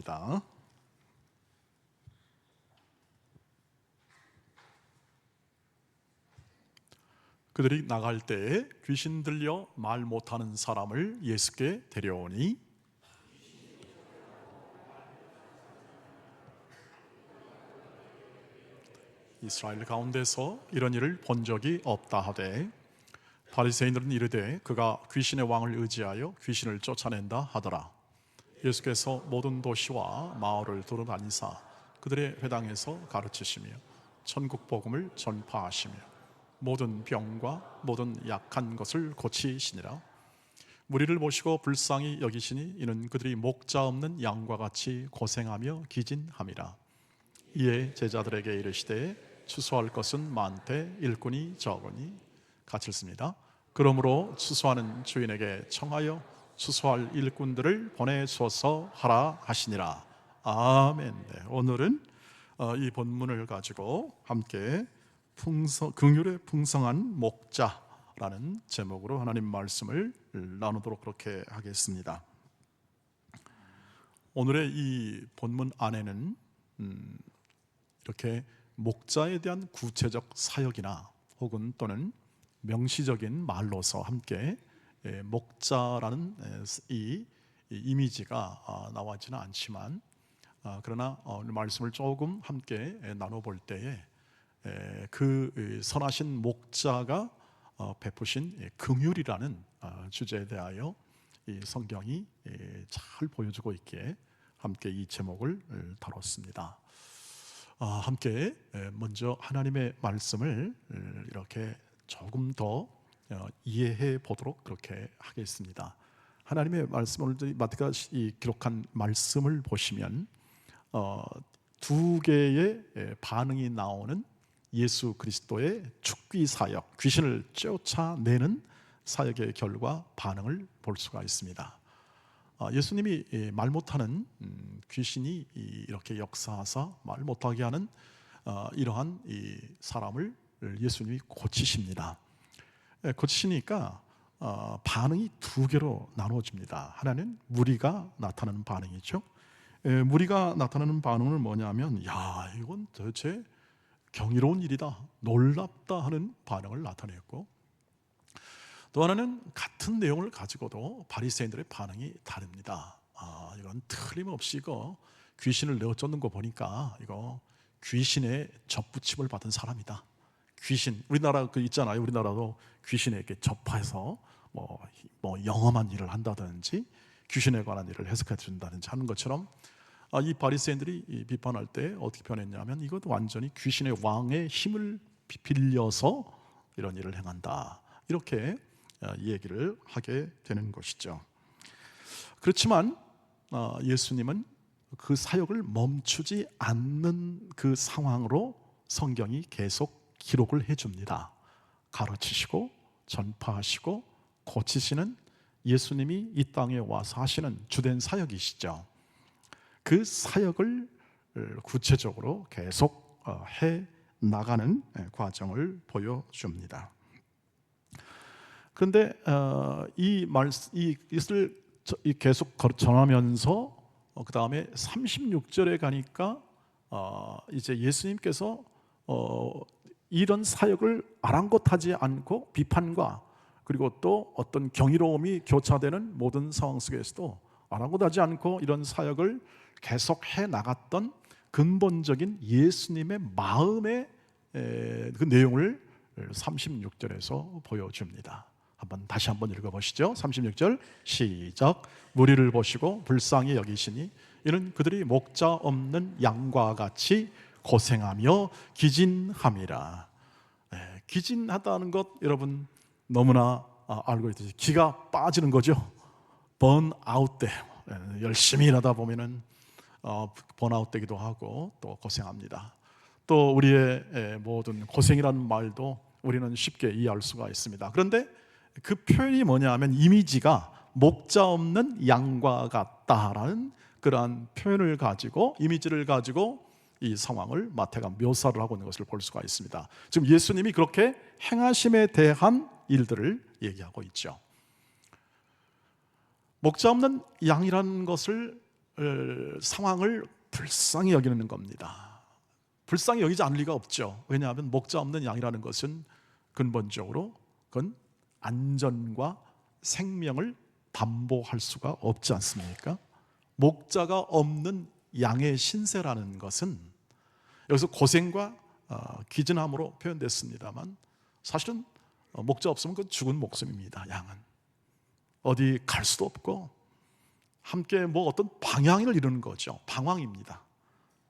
나눕니다. 그들이 나갈 때에 귀신 들려 말 못하는 사람을 예수께 데려오니 이스라엘 가운데서 이런 일을 본 적이 없다 하되 바리새인들은 이르되 그가 귀신의 왕을 의지하여 귀신을 쫓아낸다 하더라. 예수께서 모든 도시와 마을을 돌아다니사 그들의 회당에서 가르치시며 천국 복음을 전파하시며 모든 병과 모든 약한 것을 고치시니라. 무리를 보시고 불쌍히 여기시니 이는 그들이 목자 없는 양과 같이 고생하며 기진함이라. 이에 제자들에게 이르시되 추수할 것은 많되 일꾼이 적으니 같이 읽습니다. 그러므로 추수하는 주인에게 청하여 추수할 일꾼들을 보내소서 하라 하시니라. 아멘. 네, 오늘은 이 본문을 가지고 함께 긍휼의 풍성한 목자라는 제목으로 하나님 말씀을 나누도록 그렇게 하겠습니다. 오늘의 이 본문 안에는 이렇게 목자에 대한 구체적 사역이나 혹은 또는 명시적인 말로서 함께 목자라는 이 이미지가 나와지는 않지만 그러나 오늘 말씀을 조금 함께 나눠볼 때에 그 선하신 목자가 베푸신 긍휼이라는 주제에 대하여 이 성경이 잘 보여주고 있기에 함께 이 제목을 다뤘습니다. 함께 먼저 하나님의 말씀을 이렇게 조금 더 이해해 보도록 그렇게 하겠습니다. 하나님의 말씀을 마태가 기록한 말씀을 보시면 두 개의 반응이 나오는 예수 그리스도의 축귀 사역, 귀신을 쫓아내는 사역의 결과 반응을 볼 수가 있습니다. 예수님이 말 못하는 귀신이 이렇게 역사하사 말 못하게 하는 이러한 이 사람을 예수님이 고치십니다. 고치시니까 반응이 두 개로 나눠집니다. 하나는 무리가 나타나는 반응이죠. 무리가 나타나는 반응은 뭐냐면 야, 이건 도대체 경이로운 일이다, 놀랍다 하는 반응을 나타냈고, 또 하나는 같은 내용을 가지고도 바리새인들의 반응이 다릅니다. 이건 틀림없이 이거 귀신을 내어쫓는 거 보니까 이거 귀신의 접붙임을 받은 사람이다. 귀신, 우리나라 그 있잖아요. 우리나라도 귀신에게 접해서 뭐 영험한 일을 한다든지 귀신에 관한 일을 해석해 준다든지 하는 것처럼 이 바리새인들이 비판할 때 어떻게 표현했냐면 이것도 완전히 귀신의 왕의 힘을 빌려서 이런 일을 행한다, 이렇게 얘기를 하게 되는 것이죠. 그렇지만 예수님은 그 사역을 멈추지 않는 그 상황으로 성경이 계속 기록을 해줍니다. 가르치시고 전파하시고 고치시는 예수님이 이 땅에 와서 하시는 주된 사역이시죠. 그 사역을 구체적으로 계속 해 나가는 과정을 보여줍니다. 그런데 이것을 계속 전하면서 그 다음에 36절에 가니까 이제 예수님께서 이런 사역을 아랑곳하지 않고 비판과 그리고 또 어떤 경이로움이 교차되는 모든 상황 속에서도 아랑곳하지 않고 이런 사역을 계속 해 나갔던 근본적인 예수님의 마음의 그 내용을 36절에서 보여줍니다. 다시 한번 읽어보시죠. 36절 시작. 무리를 보시고 불쌍히 여기시니 이는 그들이 목자 없는 양과 같이 고생하며 기진함이라. 기진하다는 것 여러분 너무나 알고 있듯이 기가 빠지는 거죠. 번아웃 때 열심히 일하다 보면은 번아웃 되기도 하고 또 고생합니다. 또 우리의 모든 고생이라는 말도 우리는 쉽게 이해할 수가 있습니다. 그런데 그 표현이 뭐냐면 이미지가 목자 없는 양과 같다라는 그러한 표현을 가지고, 이미지를 가지고 이 상황을 마태가 묘사를 하고 있는 것을 볼 수가 있습니다. 지금 예수님이 그렇게 행하심에 대한 일들을 얘기하고 있죠. 목자 없는 양이라는 것을 상황을 불쌍히 여기는 겁니다. 불쌍히 여기지 않을 리가 없죠. 왜냐하면 목자 없는 양이라는 것은 근본적으로 그건 안전과 생명을 담보할 수가 없지 않습니까? 목자가 없는 양의 신세라는 것은 여기서 고생과 기진함으로 표현됐습니다만 사실은 목자 없으면 그건 죽은 목숨입니다. 양은 어디 갈 수도 없고 함께 어떤 방향을 이루는 거죠. 방황입니다.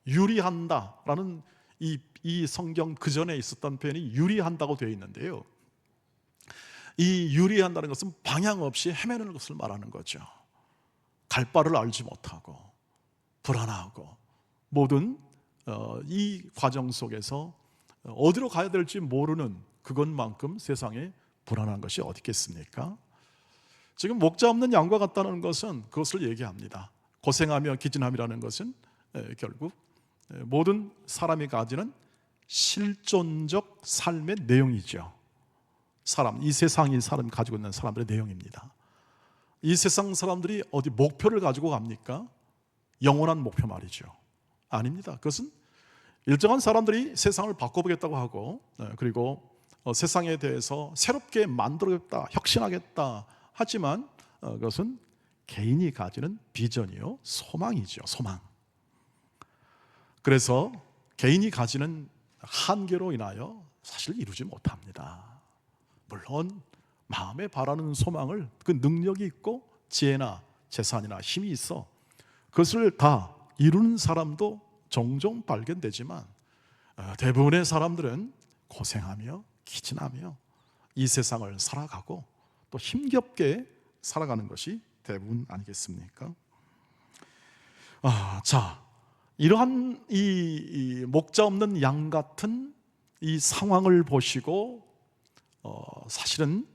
유리한다라는 이 성경 그 전에 있었던 표현이 유리한다고 되어 있는데요, 이 유리한다는 것은 방향 없이 헤매는 것을 말하는 거죠. 갈 바를 알지 못하고 불안하고 모든 이 과정 속에서 어디로 가야 될지 모르는 그것만큼 세상에 불안한 것이 어디 있겠습니까? 지금 목자 없는 양과 같다는 것은 그것을 얘기합니다. 고생하며 기진함이라는 것은 결국 모든 사람이 가지는 실존적 삶의 내용이죠. 이 세상이 사람 가지고 있는 사람들의 내용입니다. 이 세상 사람들이 어디 목표를 가지고 갑니까? 영원한 목표 말이죠. 아닙니다. 그것은 일정한 사람들이 세상을 바꿔보겠다고 하고 그리고 세상에 대해서 새롭게 만들어겠다, 혁신하겠다 하지만 그것은 개인이 가지는 비전이요, 소망이죠. 소망. 그래서 개인이 가지는 한계로 인하여 사실 이루지 못합니다. 물론 마음에 바라는 소망을 그 능력이 있고 지혜나 재산이나 힘이 있어 그것을 다 이루는 사람도 종종 발견되지만 대부분의 사람들은 고생하며 기진하며 이 세상을 살아가고 또 힘겹게 살아가는 것이 대부분 아니겠습니까? 자, 이러한 이 목자 없는 양 같은 이 상황을 보시고 사실은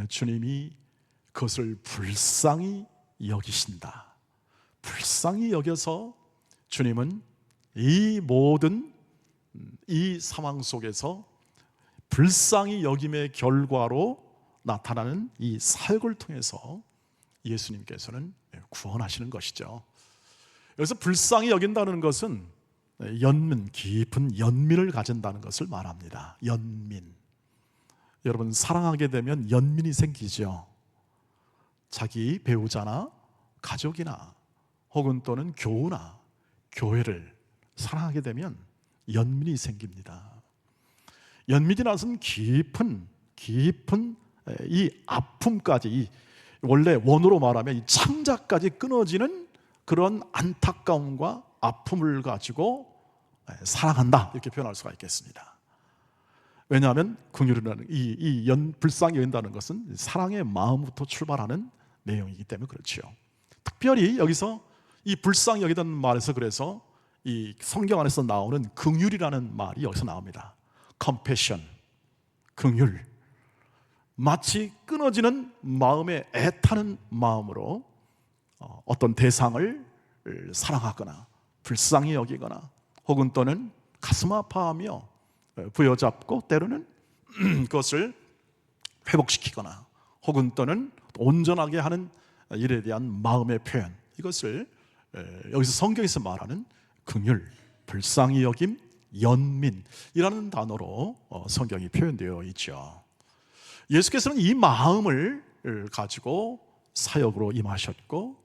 주님이 그것을 불쌍히 여기신다. 불쌍히 여겨서 주님은 이 모든 이 상황 속에서 불쌍히 여김의 결과로 나타나는 이 사역을 통해서 예수님께서는 구원하시는 것이죠. 여기서 불쌍히 여긴다는 것은 깊은 연민을 가진다는 것을 말합니다. 연민. 여러분, 사랑하게 되면 연민이 생기죠. 자기 배우자나 가족이나 혹은 또는 교우나 교회를 사랑하게 되면 연민이 생깁니다. 연민이라는 깊은 이 아픔까지, 원래 원어로 말하면 이 창자까지 끊어지는 그런 안타까움과 아픔을 가지고 사랑한다, 이렇게 표현할 수가 있겠습니다. 왜냐하면 긍휼이라는 불쌍히 여긴다는 것은 사랑의 마음부터 출발하는 내용이기 때문에 그렇죠. 특별히 여기서 이 불쌍히 여기다는 말에서 그래서 이 성경 안에서 나오는 긍휼이라는 말이 여기서 나옵니다. compassion, 긍휼. 마치 끊어지는 마음에 애타는 마음으로 어떤 대상을 사랑하거나 불쌍히 여기거나 혹은 또는 가슴 아파하며 부여잡고 때로는 그것을 회복시키거나 혹은 또는 온전하게 하는 일에 대한 마음의 표현, 이것을 여기서 성경에서 말하는 긍휼, 불쌍히 여김, 연민이라는 단어로 성경이 표현되어 있죠. 예수께서는 이 마음을 가지고 사역으로 임하셨고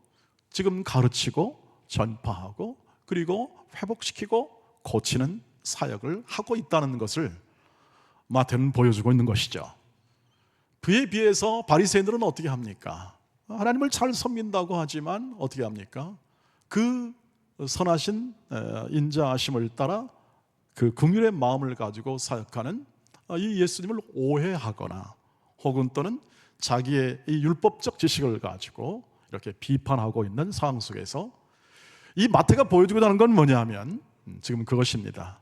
지금 가르치고 전파하고 그리고 회복시키고 고치는 사역을 하고 있다는 것을 마태는 보여주고 있는 것이죠. 그에 비해서 바리새인들은 어떻게 합니까? 하나님을 잘 섬긴다고 하지만 어떻게 합니까? 그 선하신 인자하심을 따라 그 긍휼의 마음을 가지고 사역하는 이 예수님을 오해하거나 혹은 또는 자기의 이 율법적 지식을 가지고 이렇게 비판하고 있는 상황 속에서 이 마태가 보여주고 있는 건 뭐냐면 지금 그것입니다.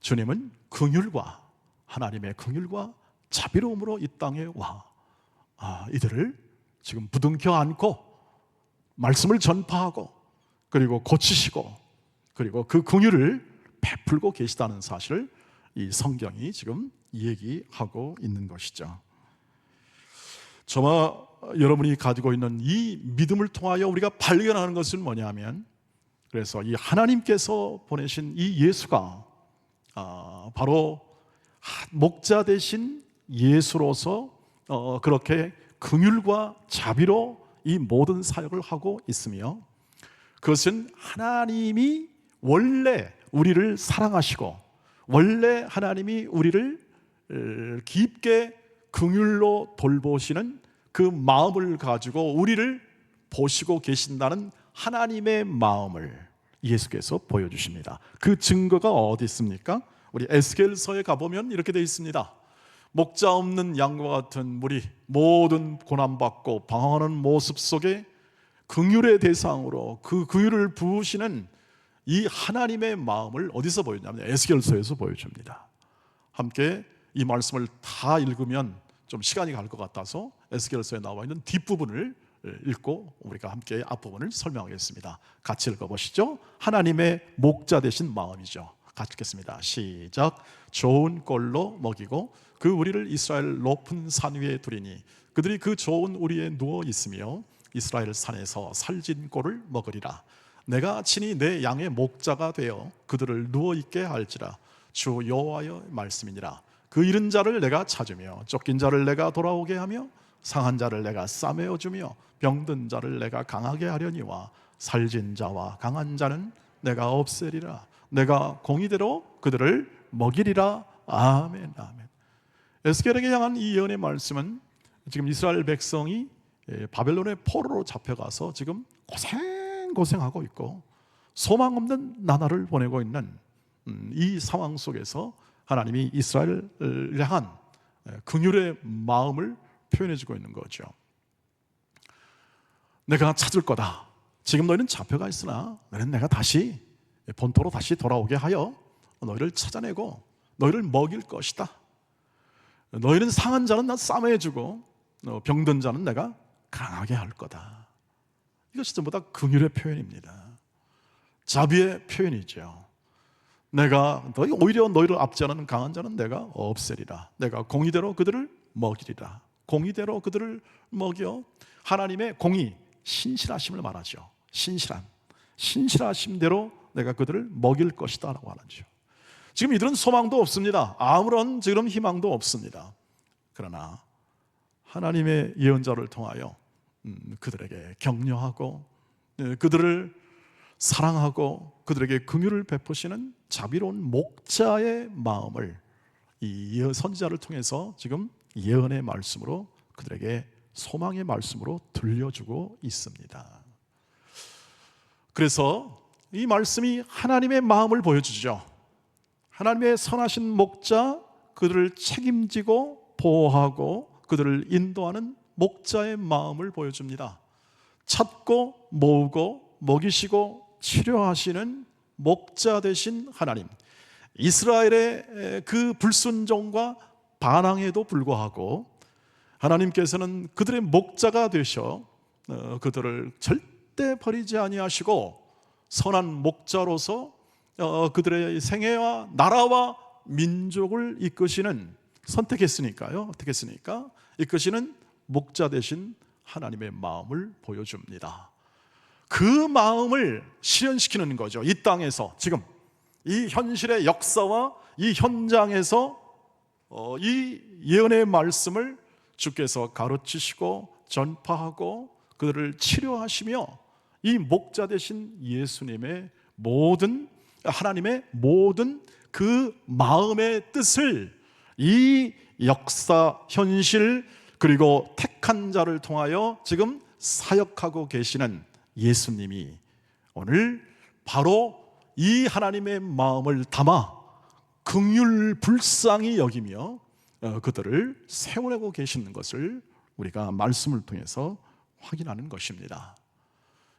주님은 긍휼과 하나님의 긍휼과 자비로움으로 이 땅에 와 이들을 지금 부둥켜 안고 말씀을 전파하고 그리고 고치시고 그리고 그 긍휼을 베풀고 계시다는 사실을 이 성경이 지금 얘기하고 있는 것이죠. 저와 여러분이 가지고 있는 이 믿음을 통하여 우리가 발견하는 것은 뭐냐면 그래서 이 하나님께서 보내신 이 예수가 바로 목자 되신 예수로서 그렇게 긍휼과 자비로 이 모든 사역을 하고 있으며, 그것은 하나님이 원래 우리를 사랑하시고 원래 하나님이 우리를 깊게 긍휼로 돌보시는 그 마음을 가지고 우리를 보시고 계신다는 하나님의 마음을 예수께서 보여주십니다. 그 증거가 어디 있습니까? 우리 에스겔서에 가보면 이렇게 되어 있습니다. 목자 없는 양과 같은 무리, 모든 고난받고 방황하는 모습 속에 긍휼의 대상으로 그 긍휼을 부으시는 이 하나님의 마음을 어디서 보여주냐면 에스겔서에서 보여줍니다. 함께 이 말씀을 다 읽으면 좀 시간이 갈 것 같아서 에스겔서에 나와 있는 뒷부분을 읽고 우리가 함께 앞부분을 설명하겠습니다. 같이 읽어보시죠. 하나님의 목자 되신 마음이죠. 같이 읽겠습니다. 시작. 좋은 꼴로 먹이고 그 우리를 이스라엘 높은 산 위에 두리니 그들이 그 좋은 우리에 누워 있으며 이스라엘 산에서 살진 꼴을 먹으리라. 내가 친히 내 양의 목자가 되어 그들을 누워 있게 할지라. 주 여호와의 말씀이니라. 그 잃은 자를 내가 찾으며 쫓긴 자를 내가 돌아오게 하며 상한 자를 내가 싸매어 주며 병든 자를 내가 강하게 하려니와 살진 자와 강한 자는 내가 없애리라. 내가 공의대로 그들을 먹이리라. 아멘. 아멘. 에스겔에게 향한 이 예언의 말씀은 지금 이스라엘 백성이 바벨론의 포로로 잡혀가서 지금 고생하고 있고 소망 없는 나날을 보내고 있는 이 상황 속에서 하나님이 이스라엘을 향한 긍휼의 마음을 표현해주고 있는 거죠. 내가 찾을 거다. 지금 너희는 잡혀가 있으나 너희는 내가 다시 본토로 다시 돌아오게 하여 너희를 찾아내고 너희를 먹일 것이다. 너희는 상한 자는 나 싸매주고 병든 자는 내가 강하게 할 거다. 이것이 전부 다 긍휼의 표현입니다. 자비의 표현이죠. 내가 오히려 너희를 압제하는 강한 자는 내가 없애리라. 내가 공의대로 그들을 먹이리라. 공의대로 그들을 먹여. 하나님의 공의, 신실하심을 말하죠. 신실하심대로 내가 그들을 먹일 것이다 라고 하죠. 지금 이들은 소망도 없습니다. 아무런 지금 희망도 없습니다. 그러나 하나님의 예언자를 통하여 그들에게 격려하고 그들을 사랑하고 그들에게 긍휼을 베푸시는 자비로운 목자의 마음을 이 선지자를 통해서 지금 예언의 말씀으로 그들에게 소망의 말씀으로 들려주고 있습니다. 그래서 이 말씀이 하나님의 마음을 보여주죠. 하나님의 선하신 목자, 그들을 책임지고 보호하고 그들을 인도하는 목자의 마음을 보여줍니다. 찾고 모으고 먹이시고 치료하시는 목자 되신 하나님, 이스라엘의 그 불순종과 반항에도 불구하고 하나님께서는 그들의 목자가 되셔 그들을 절대 버리지 아니하시고 선한 목자로서 그들의 생애와 나라와 민족을 이끄시는, 선택했으니까요. 어떻게 했으니까 이끄시는 목자 되신 하나님의 마음을 보여줍니다. 그 마음을 실현시키는 거죠. 이 땅에서 지금 이 현실의 역사와 이 현장에서 이 예언의 말씀을 주께서 가르치시고 전파하고 그들을 치료하시며 이 목자 되신 예수님의 모든, 하나님의 모든 그 마음의 뜻을 이 역사, 현실, 그리고 택한 자를 통하여 지금 사역하고 계시는 예수님이 오늘 바로 이 하나님의 마음을 담아 긍휼 불쌍히 여기며 그들을 세우려고 계시는 것을 우리가 말씀을 통해서 확인하는 것입니다.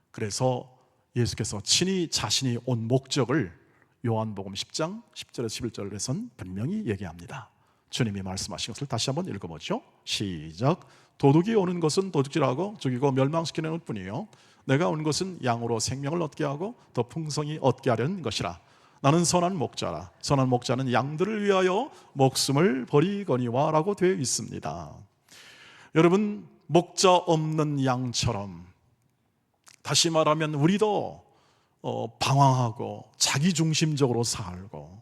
그래서 예수께서 친히 자신이 온 목적을 요한복음 10장 10절에서 11절에선 분명히 얘기합니다. 주님이 말씀하신 것을 다시 한번 읽어보죠. 시작. 도둑이 오는 것은 도둑질하고 죽이고 멸망시키는 뿐이요 내가 온 것은 양으로 생명을 얻게 하고 더 풍성히 얻게 하려는 것이라. 나는 선한 목자라. 선한 목자는 양들을 위하여 목숨을 버리거니와 라고 되어 있습니다. 여러분, 목자 없는 양처럼, 다시 말하면 우리도 방황하고 자기중심적으로 살고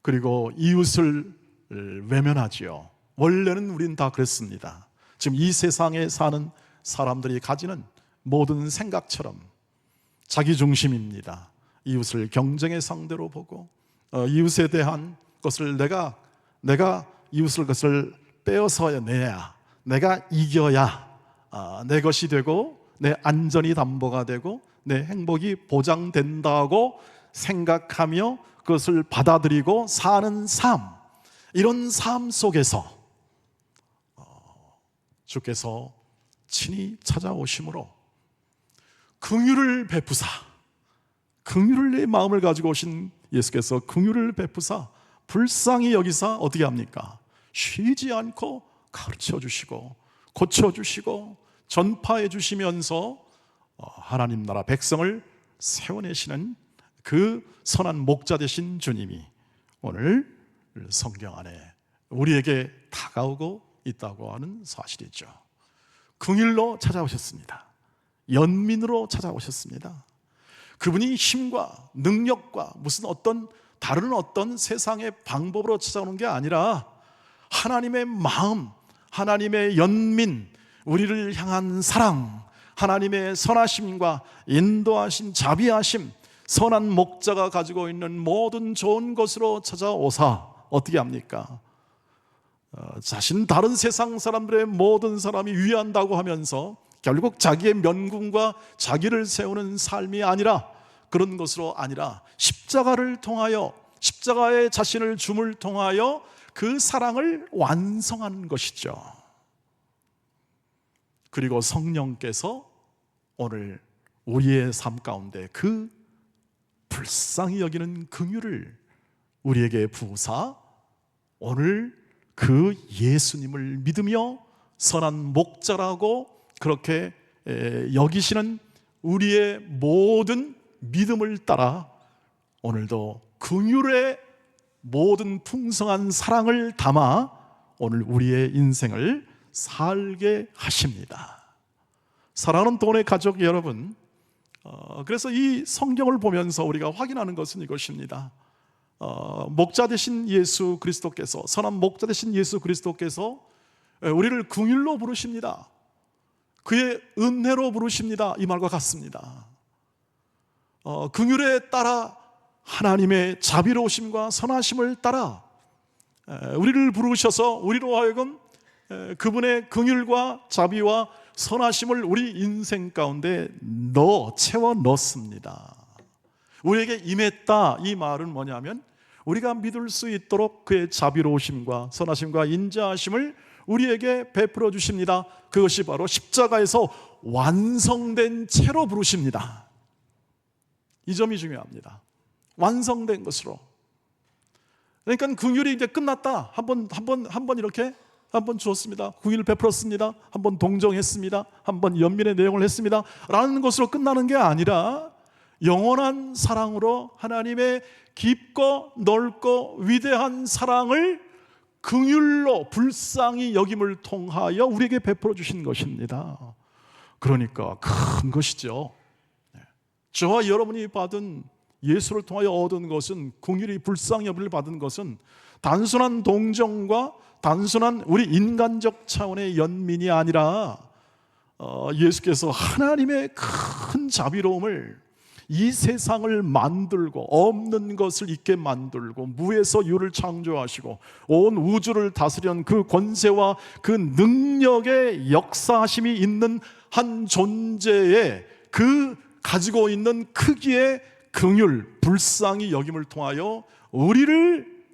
그리고 이웃을 외면하지요. 원래는 우린 다 그랬습니다. 지금 이 세상에 사는 사람들이 가지는 모든 생각처럼 자기중심입니다. 이웃을 경쟁의 상대로 보고 이웃에 대한 것을 내가 이웃을 것을 빼앗아 내야, 내가 이겨야 내 것이 되고 내 안전이 담보가 되고 내 행복이 보장된다고 생각하며 그것을 받아들이고 사는 삶, 이런 삶 속에서 주께서 친히 찾아오심으로 긍휼을 베푸사, 긍휼의 마음을 가지고 오신 예수께서 긍휼을 베푸사 불쌍히 여기사 어떻게 합니까? 쉬지 않고 가르쳐 주시고 고쳐 주시고 전파해 주시면서 하나님 나라 백성을 세워내시는 그 선한 목자 되신 주님이 오늘 성경 안에 우리에게 다가오고 있다고 하는 사실이죠. 긍휼로 찾아오셨습니다. 연민으로 찾아오셨습니다. 그분이 힘과 능력과 무슨 다른 어떤 세상의 방법으로 찾아오는 게 아니라 하나님의 마음, 하나님의 연민, 우리를 향한 사랑, 하나님의 선하심과 인도하심, 자비하심, 선한 목자가 가지고 있는 모든 좋은 것으로 찾아오사 어떻게 합니까? 자신 다른 세상 사람들의 모든 사람이 위한다고 하면서 결국 자기의 면군과 자기를 세우는 삶이 아니라 그런 것으로 아니라 십자가를 통하여 십자가의 자신을 줌을 통하여 그 사랑을 완성하는 것이죠. 그리고 성령께서 오늘 우리의 삶 가운데 그 불쌍히 여기는 긍휼을 우리에게 부으사 오늘 그 예수님을 믿으며 선한 목자라고 그렇게 여기시는 우리의 모든 믿음을 따라 오늘도 긍휼의 모든 풍성한 사랑을 담아 오늘 우리의 인생을 살게 하십니다. 사랑하는 돈의 가족 여러분, 그래서 이 성경을 보면서 우리가 확인하는 것은 이것입니다. 목자 되신 예수 그리스도께서, 선한 목자 되신 예수 그리스도께서 우리를 긍휼로 부르십니다. 그의 은혜로 부르십니다. 이 말과 같습니다. 긍휼에 따라 하나님의 자비로우심과 선하심을 따라 우리를 부르셔서 우리로 하여금 그분의 긍휼과 자비와 선하심을 우리 인생 가운데 채워 넣습니다. 우리에게 임했다, 이 말은 뭐냐면 우리가 믿을 수 있도록 그의 자비로우심과 선하심과 인자하심을 우리에게 베풀어 주십니다. 그것이 바로 십자가에서 완성된 채로 부르십니다. 이 점이 중요합니다. 완성된 것으로. 그러니까 긍휼이 이제 끝났다. 한번 이렇게 한번 주었습니다. 긍휼을 베풀었습니다. 한번 동정했습니다. 한번 연민의 내용을 했습니다. 라는 것으로 끝나는 게 아니라 영원한 사랑으로 하나님의 깊고 넓고 위대한 사랑을 긍휼로 불쌍히 여김을 통하여 우리에게 베풀어 주신 것입니다. 그러니까 큰 것이죠. 저와 여러분이 받은 예수를 통하여 얻은 것은, 긍휼히 불쌍히 여김을 받은 것은 단순한 동정과 단순한 우리 인간적 차원의 연민이 아니라 예수께서 하나님의 큰 자비로움을 이 세상을 만들고 없는 것을 있게 만들고 무에서 유를 창조하시고 온 우주를 다스리는 그 권세와 그 능력의 역사하심이 있는 한 존재의 그 가지고 있는 크기의 긍휼, 불쌍히 여김을 통하여 우리를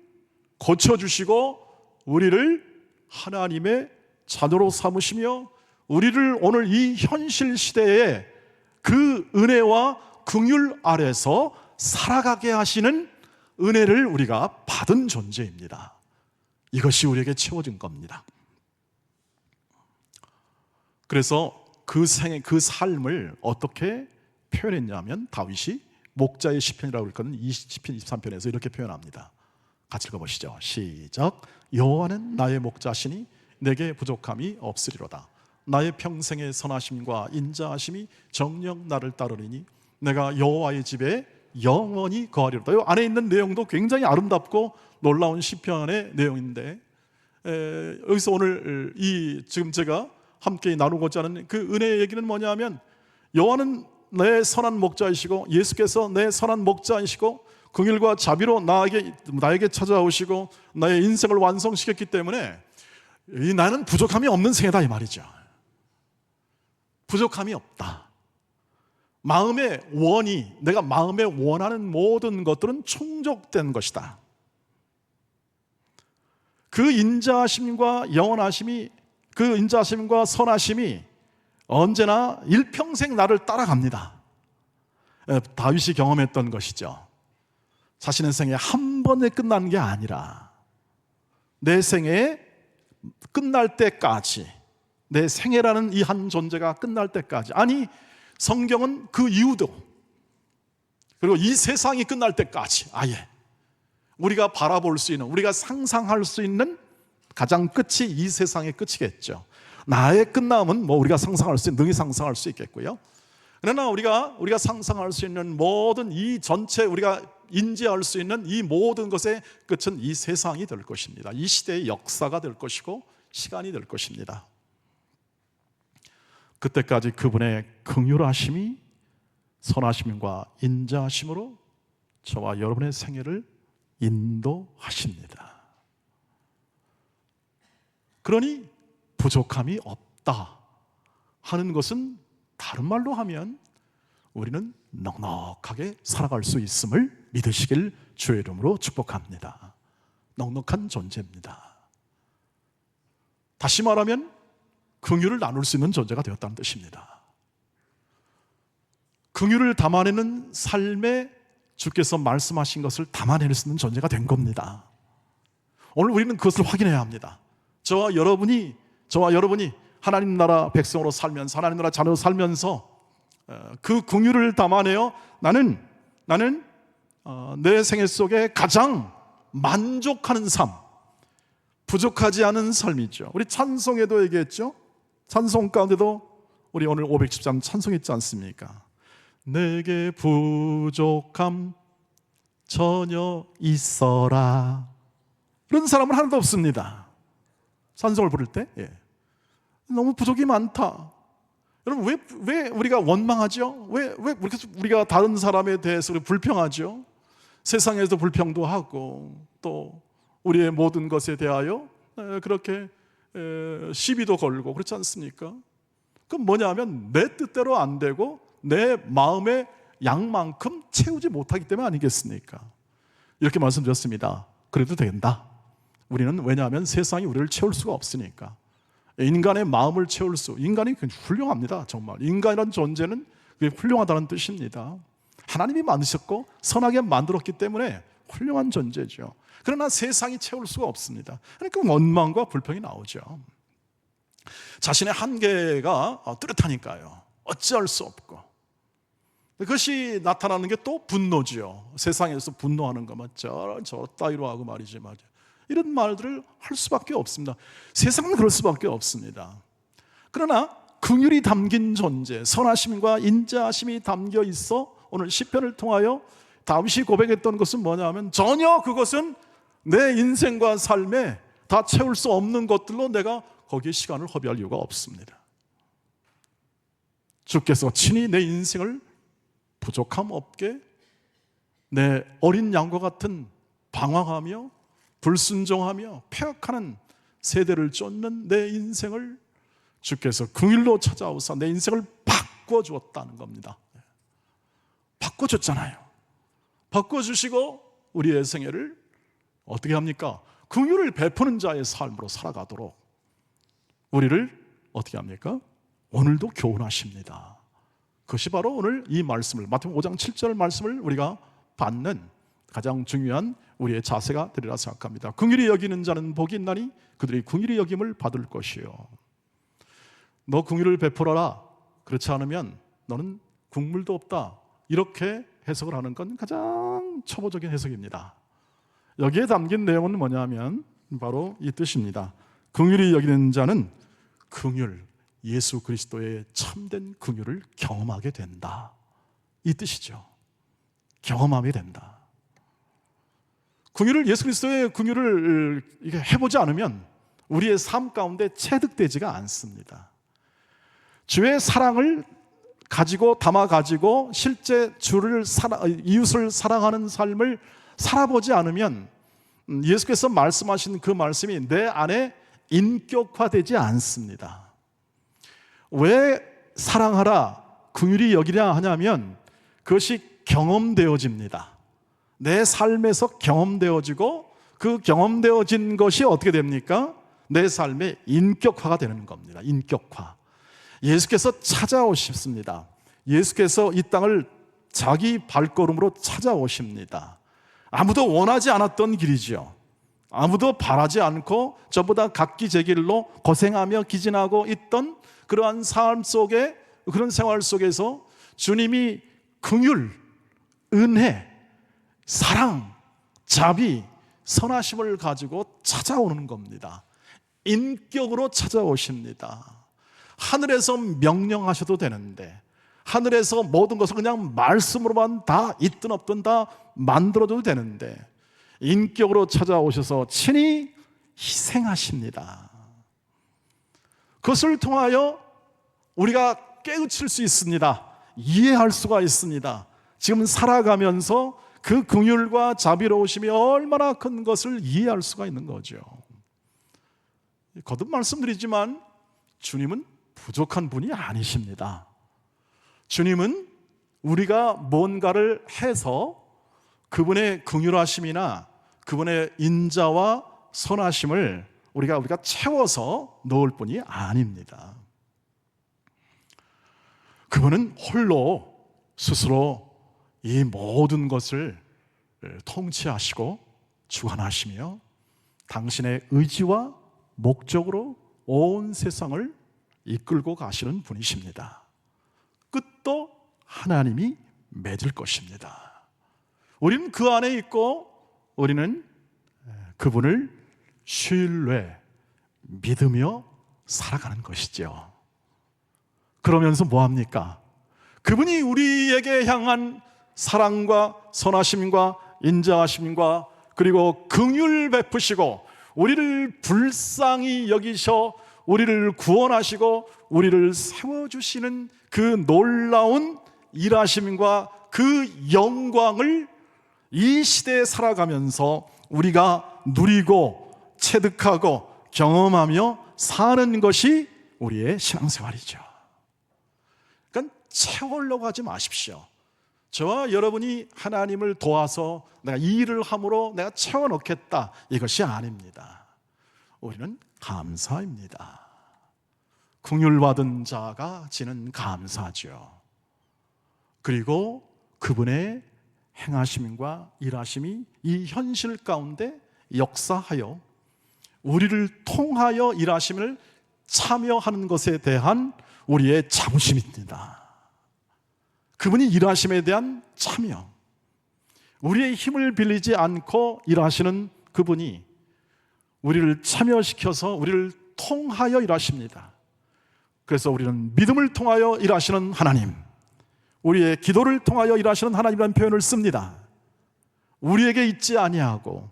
고쳐주시고 우리를 하나님의 자녀로 삼으시며 우리를 오늘 이 현실 시대에 그 은혜와 긍휼 아래서 살아가게 하시는 은혜를 우리가 받은 존재입니다. 이것이 우리에게 채워진 겁니다. 그래서 그 삶을 어떻게 표현했냐면 다윗이 목자의 시편이라고 그랬거든요. 시편 23편에서 이렇게 표현합니다. 같이 읽어보시죠. 시작. 여호와는 나의 목자시니 내게 부족함이 없으리로다. 나의 평생의 선하심과 인자하심이 정녕 나를 따르리니 내가 여호와의 집에 영원히 거하리로다. 이 안에 있는 내용도 굉장히 아름답고 놀라운 시편의 내용인데, 여기서 오늘 지금 제가 함께 나누고자 하는 그 은혜의 얘기는 뭐냐면, 여호와는 내 선한 목자이시고, 예수께서 내 선한 목자이시고 긍휼과 자비로 나에게 찾아오시고 나의 인생을 완성시켰기 때문에 나는 부족함이 없는 생애다 이 말이죠. 부족함이 없다. 마음의 원이, 내가 마음에 원하는 모든 것들은 충족된 것이다. 그 인자하심과 영원하심이, 그 인자하심과 선하심이 언제나 일평생 나를 따라갑니다. 다윗이 경험했던 것이죠. 자신의 생에 한 번에 끝나는 게 아니라 내 생에 끝날 때까지, 내 생애라는 이 한 존재가 끝날 때까지, 아니 성경은 그 이후도, 그리고 이 세상이 끝날 때까지 아예 우리가 바라볼 수 있는, 우리가 상상할 수 있는 가장 끝이 이 세상의 끝이겠죠. 나의 끝남은 뭐 우리가 상상할 수 있는, 능히 상상할 수 있겠고요. 그러나 우리가 상상할 수 있는 모든 이 전체, 우리가 인지할 수 있는 이 모든 것의 끝은 이 세상이 될 것입니다. 이 시대의 역사가 될 것이고 시간이 될 것입니다. 그때까지 그분의 긍휼하심이 선하심과 인자하심으로 저와 여러분의 생애를 인도하십니다. 그러니 부족함이 없다 하는 것은, 다른 말로 하면 우리는 넉넉하게 살아갈 수 있음을 믿으시길 주의 이름으로 축복합니다. 넉넉한 존재입니다. 다시 말하면 긍휼을 나눌 수 있는 존재가 되었다는 뜻입니다. 긍휼을 담아내는 삶에 주께서 말씀하신 것을 담아낼 수 있는 존재가 된 겁니다. 오늘 우리는 그것을 확인해야 합니다. 저와 여러분이 하나님 나라 백성으로 살면서, 하나님 나라 자녀로 살면서 그 긍휼을 담아내어 나는 내 생애 속에 가장 만족하는 삶, 부족하지 않은 삶이죠. 우리 찬송에도 얘기했죠. 찬송 가운데도 우리 오늘 513 찬송했지 않습니까? 내게 부족함 전혀 있어라. 그런 사람은 하나도 없습니다. 찬송을 부를 때 너무 부족이 많다. 여러분, 왜 우리가 원망하죠? 왜 우리가 다른 사람에 대해서 불평하죠? 세상에서 불평도 하고 또 우리의 모든 것에 대하여 그렇게 시비도 걸고 그렇지 않습니까? 그건 뭐냐면 내 뜻대로 안 되고 내 마음의 양만큼 채우지 못하기 때문에 아니겠습니까? 이렇게 말씀드렸습니다. 그래도 된다. 우리는, 왜냐하면 세상이 우리를 채울 수가 없으니까. 인간의 마음을 채울 수, 인간이 훌륭합니다. 정말 인간이라는 존재는 그게 훌륭하다는 뜻입니다. 하나님이 만드셨고 선하게 만들었기 때문에 훌륭한 존재죠. 그러나 세상이 채울 수가 없습니다. 그러니까 원망과 불평이 나오죠. 자신의 한계가 뚜렷하니까요. 어찌할 수 없고. 그것이 나타나는 게 또 분노죠. 세상에서 분노하는 것만 저 따위로 하고 말이지. 이런 말들을 할 수밖에 없습니다. 세상은 그럴 수밖에 없습니다. 그러나 긍휼이 담긴 존재, 선하심과 인자하심이 담겨 있어 오늘 시편을 통하여 다윗이 고백했던 것은 뭐냐면, 전혀 그것은 내 인생과 삶에 다 채울 수 없는 것들로 내가 거기에 시간을 허비할 이유가 없습니다. 주께서 친히 내 인생을 부족함 없게 내 어린 양과 같은 방황하며 불순종하며 폐역하는 세대를 쫓는 내 인생을 주께서 긍휼로 찾아오사 내 인생을 바꿔주었다는 겁니다. 바꿔줬잖아요. 바꿔주시고 우리의 생애를 어떻게 합니까? 긍휼을 베푸는 자의 삶으로 살아가도록 우리를 어떻게 합니까? 오늘도 교훈하십니다. 그것이 바로 오늘 이 말씀을, 마태복음 5장 7절 말씀을 우리가 받는 가장 중요한 우리의 자세가 되리라 생각합니다. 긍휼히 여기는 자는 복이 있나니 그들이 긍휼히 여김을 받을 것이요. 너 긍휼을 베풀어라. 그렇지 않으면 너는 국물도 없다. 이렇게 해석을 하는 건 가장 초보적인 해석입니다. 여기에 담긴 내용은 뭐냐면 바로 이 뜻입니다. 긍휼히 여기는 자는 긍휼, 예수 그리스도의 참된 긍휼을 경험하게 된다. 이 뜻이죠. 경험하게 된다. 긍휼을, 예수 그리스도의 긍휼을 해보지 않으면 우리의 삶 가운데 체득되지가 않습니다. 주의 사랑을 가지고 담아 가지고 실제 이웃을 사랑하는 삶을 살아보지 않으면 예수께서 말씀하신 그 말씀이 내 안에 인격화되지 않습니다. 왜 사랑하라, 긍휼히 여기랴 하냐면 그것이 경험되어집니다. 내 삶에서 경험되어지고 그 경험되어진 것이 어떻게 됩니까? 내 삶의 인격화가 되는 겁니다. 인격화. 예수께서 찾아오십니다. 예수께서 이 땅을 자기 발걸음으로 찾아오십니다. 아무도 원하지 않았던 길이죠. 아무도 바라지 않고 저보다 각기 제 길로 고생하며 기진하고 있던 그러한 삶 속에, 그런 생활 속에서 주님이 긍휼, 은혜, 사랑, 자비, 선하심을 가지고 찾아오는 겁니다. 인격으로 찾아오십니다. 하늘에서 명령하셔도 되는데, 하늘에서 모든 것을 그냥 말씀으로만 다 있든 없든 다 만들어도 되는데 인격으로 찾아오셔서 친히 희생하십니다. 그것을 통하여 우리가 깨우칠 수 있습니다. 이해할 수가 있습니다. 지금 살아가면서 그 긍휼과 자비로우심이 얼마나 큰 것을 이해할 수가 있는 거죠. 거듭 말씀드리지만 주님은 부족한 분이 아니십니다. 주님은 우리가 뭔가를 해서 그분의 긍휼하심이나 그분의 인자와 선하심을 우리가 채워서 넣을 분이 아닙니다. 그분은 홀로 스스로 이 모든 것을 통치하시고 주관하시며 당신의 의지와 목적으로 온 세상을 이끌고 가시는 분이십니다. 끝도 하나님이 맺을 것입니다. 우리는 그 안에 있고 우리는 그분을 신뢰, 믿으며 살아가는 것이죠. 그러면서 뭐합니까? 그분이 우리에게 향한 사랑과 선하심과 인자하심과 그리고 긍휼 베푸시고 우리를 불쌍히 여기셔 우리를 구원하시고 우리를 세워주시는 그 놀라운 일하심과 그 영광을 이 시대에 살아가면서 우리가 누리고 체득하고 경험하며 사는 것이 우리의 신앙생활이죠. 그러니까 채우려고 하지 마십시오. 저와 여러분이 하나님을 도와서 내가 이 일을 함으로 내가 채워넣겠다, 이것이 아닙니다. 우리는 감사입니다. 긍휼받은 자가 지는 감사죠. 그리고 그분의 행하심과 일하심이 이 현실 가운데 역사하여 우리를 통하여 일하심을 참여하는 것에 대한 우리의 자부심입니다. 그분이 일하심에 대한 참여, 우리의 힘을 빌리지 않고 일하시는 그분이 우리를 참여시켜서 우리를 통하여 일하십니다. 그래서 우리는 믿음을 통하여 일하시는 하나님, 우리의 기도를 통하여 일하시는 하나님이라는 표현을 씁니다. 우리에게 있지 아니하고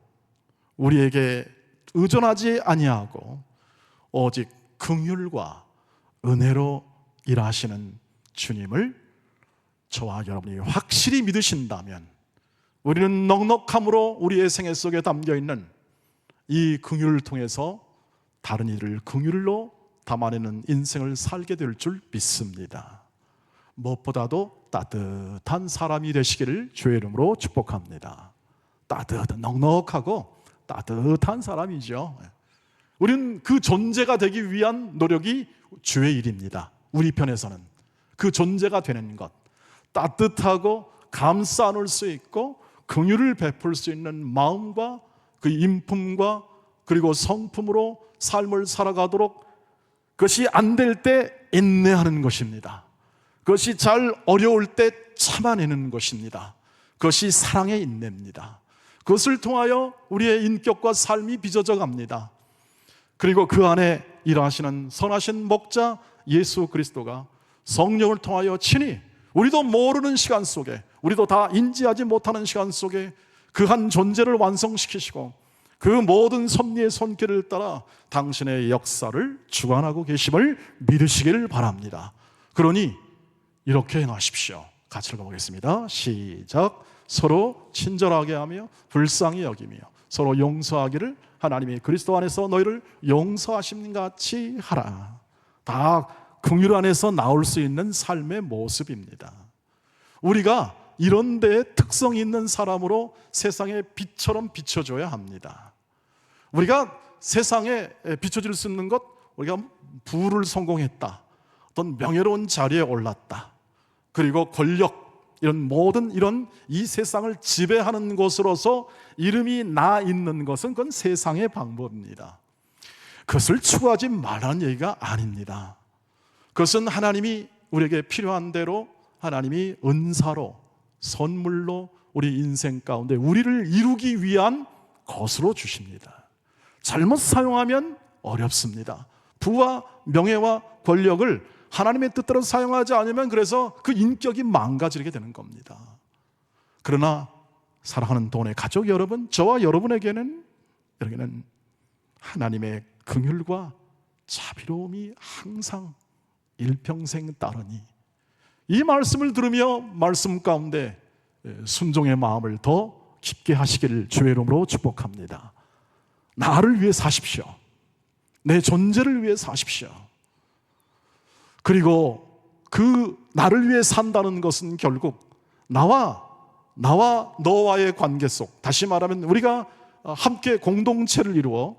우리에게 의존하지 아니하고 오직 긍휼과 은혜로 일하시는 주님을 저와 여러분이 확실히 믿으신다면 우리는 넉넉함으로 우리의 생애 속에 담겨있는 이 긍휼을 통해서 다른 이를 긍휼로 담아내는 인생을 살게 될 줄 믿습니다. 무엇보다도 따뜻한 사람이 되시기를 주의 이름으로 축복합니다. 따뜻한, 넉넉하고 따뜻한 사람이죠. 우리는 그 존재가 되기 위한 노력이 주의 일입니다. 우리 편에서는 그 존재가 되는 것, 따뜻하고 감싸 안을 수 있고 긍휼을 베풀 수 있는 마음과 그 인품과 그리고 성품으로 삶을 살아가도록, 그것이 안 될 때 인내하는 것입니다. 그것이 잘 어려울 때 참아내는 것입니다. 그것이 사랑의 인내입니다. 그것을 통하여 우리의 인격과 삶이 빚어져 갑니다. 그리고 그 안에 일하시는 선하신 목자 예수 그리스도가 성령을 통하여 친히 우리도 모르는 시간 속에, 우리도 다 인지하지 못하는 시간 속에 그 한 존재를 완성시키시고 그 모든 섭리의 손길을 따라 당신의 역사를 주관하고 계심을 믿으시기를 바랍니다. 그러니 이렇게 행하십시오. 같이 읽어보겠습니다. 시작. 서로 친절하게 하며 불쌍히 여기며 서로 용서하기를 하나님이 그리스도 안에서 너희를 용서하심 같이 하라. 다 긍휼 안에서 나올 수 있는 삶의 모습입니다. 우리가 이런 데에 특성이 있는 사람으로 세상의 빛처럼 비춰줘야 합니다. 우리가 세상에 비춰질 수 있는 것, 우리가 부를 성공했다, 어떤 명예로운 자리에 올랐다, 그리고 권력, 이런 모든 이런 이 세상을 지배하는 것으로서 이름이 나 있는 것은 그건 세상의 방법입니다. 그것을 추구하지 말라는 얘기가 아닙니다. 그것은 하나님이 우리에게 필요한 대로 하나님이 은사로, 선물로 우리 인생 가운데 우리를 이루기 위한 것으로 주십니다. 잘못 사용하면 어렵습니다. 부와 명예와 권력을 하나님의 뜻대로 사용하지 않으면 그래서 그 인격이 망가지게 되는 겁니다. 그러나 사랑하는 돈의 가족 여러분, 저와 여러분에게는 하나님의 긍휼과 자비로움이 항상 일평생 따르니 이 말씀을 들으며 말씀 가운데 순종의 마음을 더 깊게 하시기를 주의 이름으로 축복합니다. 나를 위해 사십시오. 내 존재를 위해 사십시오. 그리고 그 나를 위해 산다는 것은 결국 나와 너와의 관계 속, 다시 말하면 우리가 함께 공동체를 이루어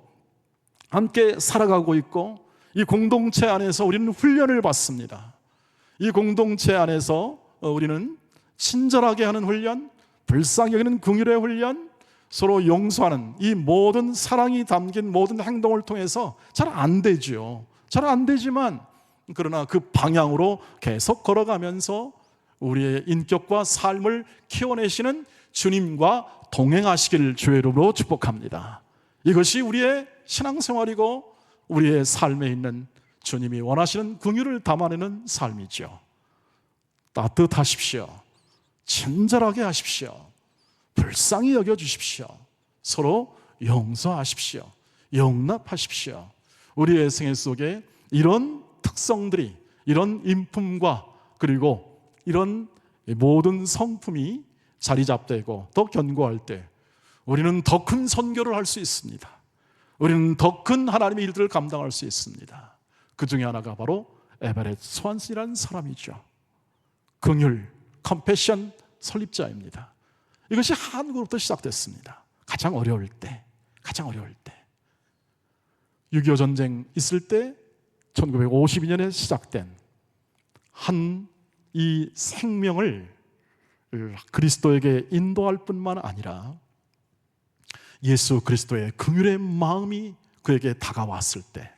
함께 살아가고 있고 이 공동체 안에서 우리는 훈련을 받습니다. 이 공동체 안에서 우리는 친절하게 하는 훈련, 불쌍히 여기는 긍휼의 훈련, 서로 용서하는 이 모든 사랑이 담긴 모든 행동을 통해서 잘 안 되죠. 잘 안 되지만 그러나 그 방향으로 계속 걸어가면서 우리의 인격과 삶을 키워내시는 주님과 동행하시기를 주의 이름으로 축복합니다. 이것이 우리의 신앙생활이고 우리의 삶에 있는 주님이 원하시는 긍휼을 담아내는 삶이죠. 따뜻하십시오. 친절하게 하십시오. 불쌍히 여겨주십시오. 서로 용서하십시오. 용납하십시오. 우리의 생애 속에 이런 특성들이, 이런 인품과 그리고 이런 모든 성품이 자리 잡되고 더 견고할 때 우리는 더 큰 선교를 할 수 있습니다. 우리는 더 큰 하나님의 일들을 감당할 수 있습니다. 그 중에 하나가 바로 에베렛 스완슨이라는 사람이죠. 긍휼, 컴패션 설립자입니다. 이것이 한국으로부터 시작됐습니다. 가장 어려울 때 6.25 전쟁 있을 때 1952년에 시작된 이 생명을 그리스도에게 인도할 뿐만 아니라 예수 그리스도의 긍휼의 마음이 그에게 다가왔을 때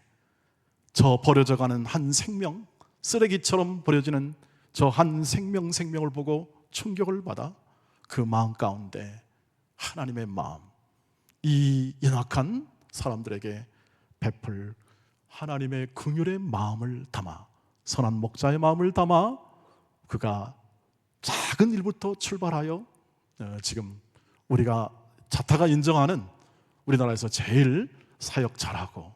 저 버려져가는 한 생명, 쓰레기처럼 버려지는 저 한 생명을 보고 충격을 받아 그 마음 가운데 하나님의 마음, 이 연약한 사람들에게 베풀 하나님의 긍휼의 마음을 담아, 선한 목자의 마음을 담아 그가 작은 일부터 출발하여 지금 우리가 자타가 인정하는 우리나라에서 제일 사역 잘하고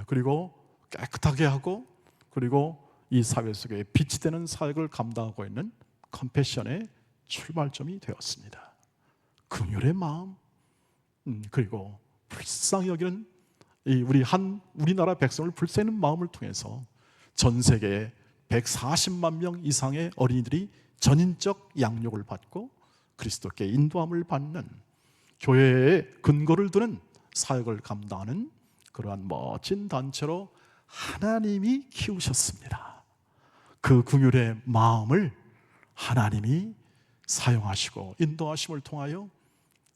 그리고 깨끗하게 하고 그리고 이 사회 속에 빛이 되는 사역을 감당하고 있는 컴패션의 출발점이 되었습니다. 긍휼의 마음, 그리고 불쌍히 여기는 우리나라 백성을 불쌍히 마음을 통해서 전 세계에 140만 명 이상의 어린이들이 전인적 양육을 받고 그리스도께 인도함을 받는 교회의 근거를 두는 사역을 감당하는 그러한 멋진 단체로 하나님이 키우셨습니다. 그 긍휼의 마음을 하나님이 사용하시고 인도하심을 통하여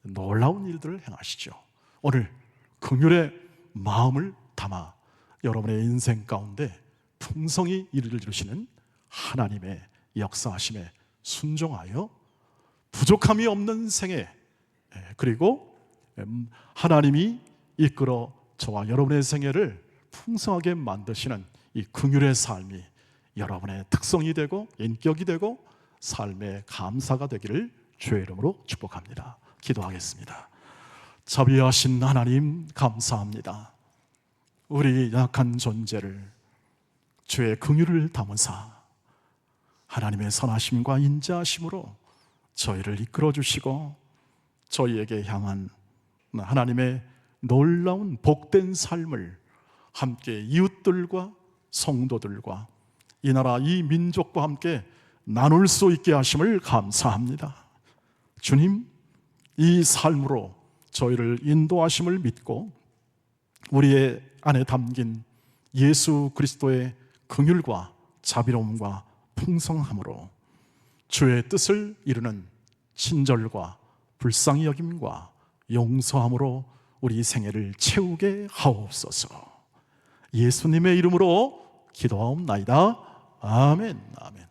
놀라운 일들을 행하시죠. 오늘 긍휼의 마음을 담아 여러분의 인생 가운데 풍성히 일을 이루시는 하나님의 역사하심에 순종하여 부족함이 없는 생애, 그리고 하나님이 이끌어 저와 여러분의 생애를 풍성하게 만드시는 이 긍휼의 삶이 여러분의 특성이 되고 인격이 되고 삶의 감사가 되기를 주의 이름으로 축복합니다. 기도하겠습니다. 자비하신 하나님, 감사합니다. 우리 약한 존재를 주의 긍휼을 담으사 하나님의 선하심과 인자하심으로 저희를 이끌어 주시고 저희에게 향한 하나님의 놀라운 복된 삶을 함께 이웃들과 성도들과 이 나라 이 민족과 함께 나눌 수 있게 하심을 감사합니다. 주님, 이 삶으로 저희를 인도하심을 믿고 우리의 안에 담긴 예수 그리스도의 긍휼과 자비로움과 풍성함으로 주의 뜻을 이루는 친절과 불쌍히 여김과 용서함으로 우리 생애를 채우게 하옵소서. 예수님의 이름으로 기도하옵나이다. 아멘. 아멘.